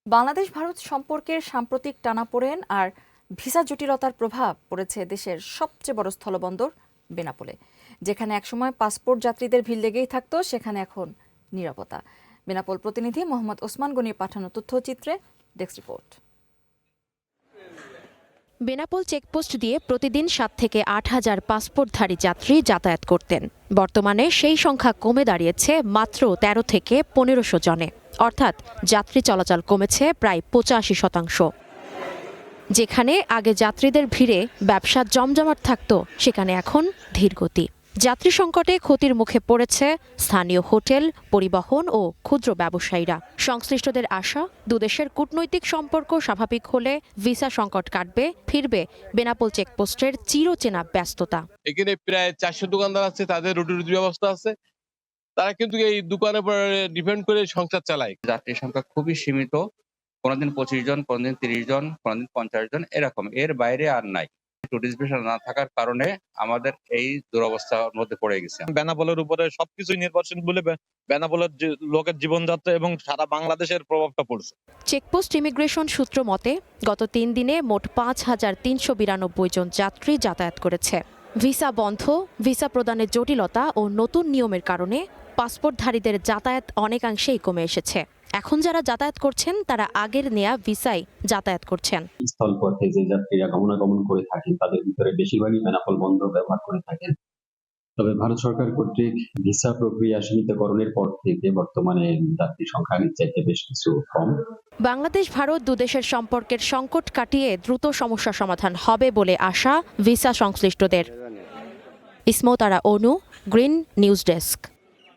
বাংলাদেশ ভারত সম্পর্কের সাম্প্রতিক টানাপোড়েন আর ভিসা জটিলতার প্রভাব পড়েছে দেশের সবচেয়ে বড় স্থলবন্দর বেনাপোলে। যেখানে একসময় পাসপোর্ট যাত্রীদের ভিড় লেগেই থাকতো, সেখানে এখন নীরবতা। বেনাপোল প্রতিনিধি মোহাম্মদ ওসমান গনির পাঠানো তথ্যচিত্রে ডেস্ক রিপোর্ট। বেনাপোল চেকপোস্ট দিয়ে প্রতিদিন 7 থেকে 8 হাজার পাসপোর্টধারী যাত্রী যাতায়াত করতেন। বর্তমানে সেই সংখ্যা কমে দাঁড়িয়েছে মাত্র 13 থেকে 1500 জনে, অর্থাৎ যাত্রী চলাচল কমেছে প্রায় 85%। যেখানে আগে যাত্রীদের ভিড়ে ব্যবসা জমজমাট থাকত, সেখানে এখন ধীরগতি। যাত্রী সংকটে ক্ষতির মুখে পড়েছে স্থানীয় হোটেল, পরিবহন ও ক্ষুদ্র ব্যবসায়ীরা। সংশ্লিষ্টদের আশা, দুদেশের কূটনৈতিক সম্পর্ক স্বাভাবিক হলে ভিসা সংকট কাটবে, ফিরবে বেনাপোল চেকপোস্টের চিরচেনা ব্যস্ততা। এখানে প্রায় 400 দোকানদার আছে, তাদের রুটি ব্যবস্থা আছে। তারা কিন্তু এই দোকানের উপর ডিপেন্ড করে সংসার চালায়। যাত্রীর সংখ্যা খুবই সীমিত, কোনোদিন 25 জন, কোনোদিন 30 জন, কোনোদিন 50 জন, এরকম, এর বাইরে আর নাই। টুরিস্ট ভিসা না থাকার কারণে আমাদের এই দুরবস্থার মধ্যে পড়ে গেছে। বেনাপোলের উপরে সবকিছুই নির্ভরশীল বলে বেনাপোলের লোকের জীবনযাত্রা এবং সারা বাংলাদেশের প্রভাবটা পড়ছে। চেকপোস্ট ইমিগ্রেশন সূত্র মতে গত 3 দিনে মোট 5392 জন যাত্রী যাতায়াত করেছে। ভিসা বন্ধ, ভিসা প্রদানের জটিলতা ও নতুন নিয়মের কারণে পাসপোর্টধারীদের যাতায়াত অনেকাংশেই কমে এসেছে। এখন যারা যাতায়াত করছেন তারা আগের নেয়া ভিসায় যাতায়াত করছেন। স্থলপথে যে যাত্রীরা গমনাগমন করে থাকেন তাদের ভিতরে বেশিরভাগই বেনাপোল বন্দর ব্যবহার করে থাকেন। তবে ভারত সরকার কর্তৃক ভিসা প্রক্রিয়া সীমিতকরণের পর থেকে বর্তমানে যাত্রী সংখ্যা আগের চাইতে বেশ কিছু কম। বাংলাদেশ ভারত দুদেশের সম্পর্কের সংকট কাটিয়ে দ্রুত সমস্যা সমাধান হবে বলে আশা ভিসা সংশ্লিষ্টদের। ইসমত আরা অনু, গ্রিন নিউজ ডেস্ক।